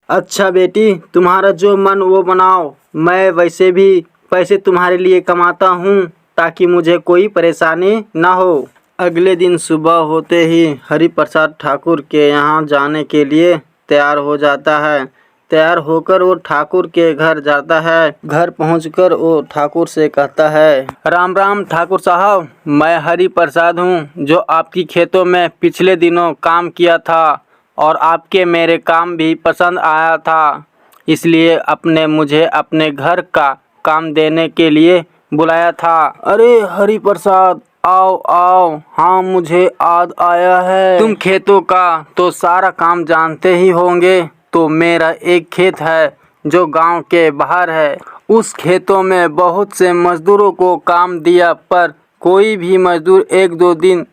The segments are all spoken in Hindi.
अच्छा बेटी, तुम्हारा जो मन वो बनाओ। मैं वैसे भी पैसे तुम्हारे लिए कमाता हूँ ताकि मुझे कोई परेशानी ना हो। अगले दिन सुबह होते ही हरिप्रसाद ठाकुर के यहाँ जाने के लिए तैयार हो जाता है। तैयार होकर वो ठाकुर के घर जाता है। घर पहुंचकर वो ठाकुर से कहता है, राम राम ठाकुर साहब, मैं हरिप्रसाद हूँ जो आपकी खेतों में पिछले दिनों काम किया था और आपके मेरे काम भी पसंद आया था, इसलिए आपने मुझे अपने घर का काम देने के लिए बुलाया था। अरे हरिप्रसाद, आओ आओ, हाँ मुझे याद आया है। तुम खेतों का तो सारा काम जानते ही होंगे। तो मेरा एक खेत है जो गांव के बाहर है। उस खेतों में बहुत से मजदूरों को काम दिया, पर कोई भी मजदूर एक दो दिन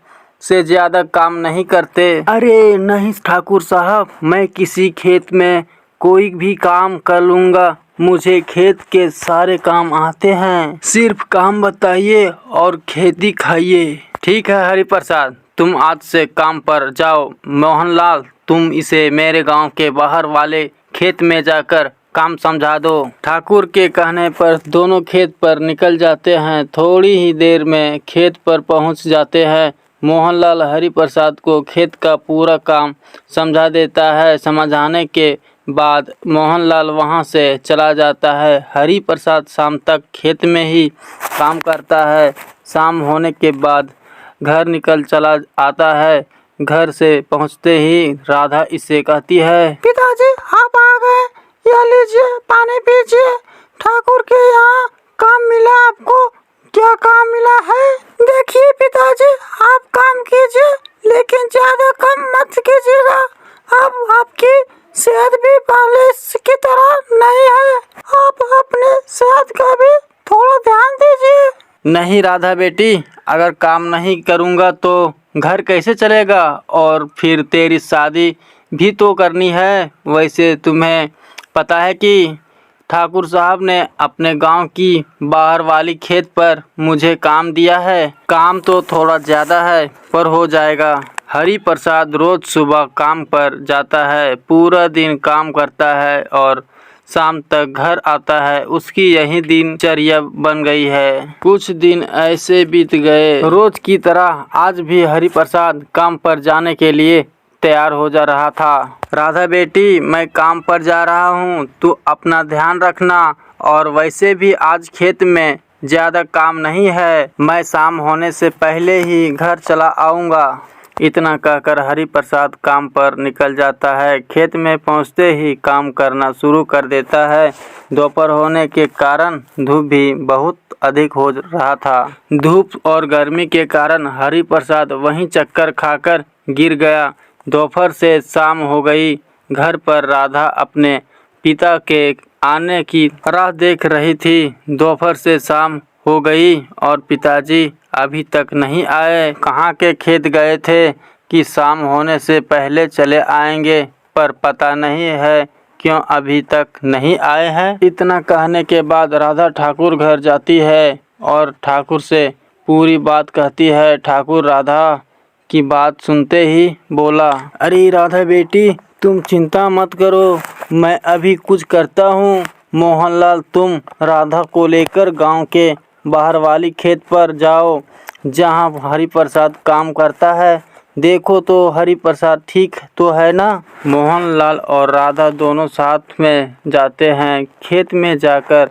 से ज़्यादा काम नहीं करते। अरे नहीं ठाकुर साहब, मैं किसी खेत में कोई भी काम कर लूँगा। मुझे खेत के सारे काम आते हैं। सिर्फ काम बताइए और खेती खाइए। ठीक है हरिप्रसाद, तुम आज से काम पर जाओ। मोहनलाल, तुम इसे मेरे गांव के बाहर वाले खेत में जाकर काम समझा दो। ठाकुर के कहने पर दोनों खेत पर निकल जाते हैं। थोड़ी ही देर में खेत पर पहुंच जाते हैं। मोहनलाल हरिप्रसाद को खेत का पूरा काम समझा देता है। समझाने के बाद मोहनलाल वहां से चला जाता है। हरिप्रसाद शाम तक खेत में ही काम करता है। शाम होने के बाद घर निकल चला आता है। घर से पहुंचते ही राधा इससे कहती है, पिताजी आप आ गए, यह लीजिए पानी पीजिए। ठाकुर के यहाँ काम मिला आपको। क्या काम मिला है? देखिए पिताजी, आप काम कीजिए लेकिन ज्यादा काम मत कीजिएगा। अब आपकी सेहत भी पहले की तरह नहीं है। आप अपने सेहत का भी थोड़ा ध्यान दीजिए। नहीं राधा बेटी, अगर काम नहीं करूँगा तो घर कैसे चलेगा? और फिर तेरी शादी भी तो करनी है। वैसे तुम्हें पता है कि ठाकुर साहब ने अपने गांव की बाहर वाली खेत पर मुझे काम दिया है। काम तो थोड़ा ज़्यादा है पर हो जाएगा। हरिप्रसाद रोज सुबह काम पर जाता है, पूरा दिन काम करता है और शाम तक घर आता है। उसकी यही दिनचर्या बन गई है। कुछ दिन ऐसे बीत गए। रोज की तरह आज भी हरिप्रसाद काम पर जाने के लिए तैयार हो जा रहा था। राधा बेटी, मैं काम पर जा रहा हूँ, तू अपना ध्यान रखना। और वैसे भी आज खेत में ज़्यादा काम नहीं है, मैं शाम होने से पहले ही घर चला आऊँगा। इतना कहकर हरिप्रसाद काम पर निकल जाता है। खेत में पहुंचते ही काम करना शुरू कर देता है। दोपहर होने के कारण धूप भी बहुत अधिक हो रहा था। धूप और गर्मी के कारण हरिप्रसाद वहीं चक्कर खाकर गिर गया। दोपहर से शाम हो गई। घर पर राधा अपने पिता के आने की राह देख रही थी। दोपहर से शाम हो गई और पिताजी अभी तक नहीं आए। कहाँ के खेत गए थे कि शाम होने से पहले चले आएंगे, पर पता नहीं है क्यों अभी तक नहीं आए हैं। इतना कहने के बाद राधा ठाकुर घर जाती है और ठाकुर से पूरी बात कहती है। ठाकुर राधा की बात सुनते ही बोला, अरे राधा बेटी, तुम चिंता मत करो, मैं अभी कुछ करता हूँ। मोहनलाल, तुम राधा को लेकर गांव के बाहर वाली खेत पर जाओ जहां हरिप्रसाद काम करता है। देखो तो हरिप्रसाद ठीक तो है ना? मोहनलाल और राधा दोनों साथ में जाते हैं। खेत में जाकर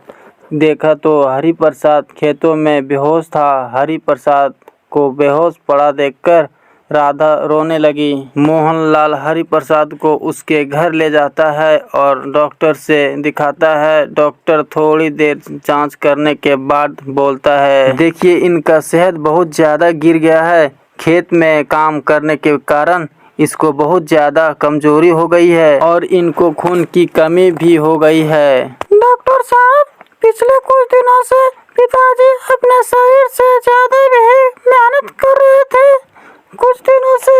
देखा तो हरिप्रसाद खेतों में बेहोश था। हरिप्रसाद को बेहोश पड़ा देखकर राधा रोने लगी। मोहनलाल हरिप्रसाद को उसके घर ले जाता है और डॉक्टर से दिखाता है। डॉक्टर थोड़ी देर जांच करने के बाद बोलता है, देखिए इनका सेहत बहुत ज़्यादा गिर गया है। खेत में काम करने के कारण इसको बहुत ज़्यादा कमजोरी हो गई है और इनको खून की कमी भी हो गई है। डॉक्टर साहब, पिछले कुछ दिनों से पिताजी अपने शरीर से ज़्यादा भी मेहनत कर रहे थे। कुछ दिनों से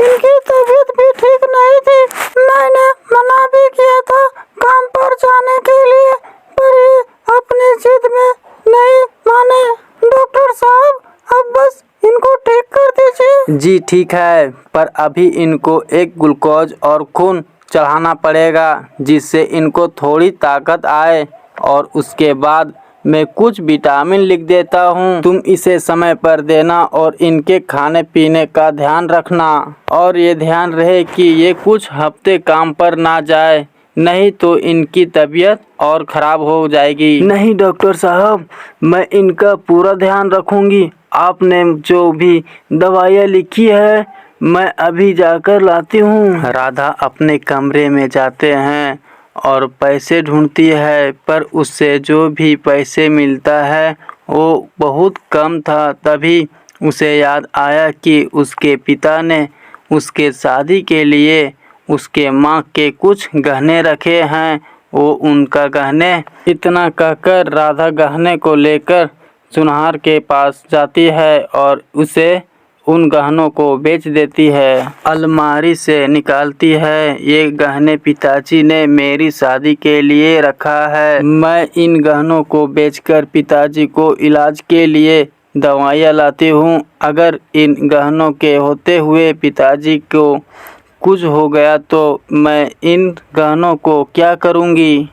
इनकी तबीयत भी ठीक नहीं थी। मैंने मना भी किया था काम पर जाने के लिए, पर ये अपनी जिद में नहीं माने। डॉक्टर साहब, अब बस इनको ठीक कर दीजिए। जी ठीक है, पर अभी इनको एक ग्लूकोज और खून चढ़ाना पड़ेगा जिससे इनको थोड़ी ताकत आए, और उसके बाद मैं कुछ विटामिन लिख देता हूँ। तुम इसे समय पर देना और इनके खाने पीने का ध्यान रखना, और ये ध्यान रहे कि ये कुछ हफ्ते काम पर ना जाए, नहीं तो इनकी तबीयत और ख़राब हो जाएगी। नहीं डॉक्टर साहब, मैं इनका पूरा ध्यान रखूँगी। आपने जो भी दवाइयाँ लिखी है मैं अभी जाकर लाती हूँ। राधा अपने कमरे में जाते हैं और पैसे ढूंढती है, पर उससे जो भी पैसे मिलता है वो बहुत कम था। तभी उसे याद आया कि उसके पिता ने उसके शादी के लिए उसके माँ के कुछ गहने रखे हैं, वो उनका गहने। इतना कहकर राधा गहने को लेकर सुनहर के पास जाती है और उसे उन गहनों को बेच देती है। अलमारी से निकालती है, ये गहने पिताजी ने मेरी शादी के लिए रखा है। मैं इन गहनों को बेचकर पिताजी को इलाज के लिए दवाइयाँ लाती हूँ। अगर इन गहनों के होते हुए पिताजी को कुछ हो गया तो मैं इन गहनों को क्या करूँगी।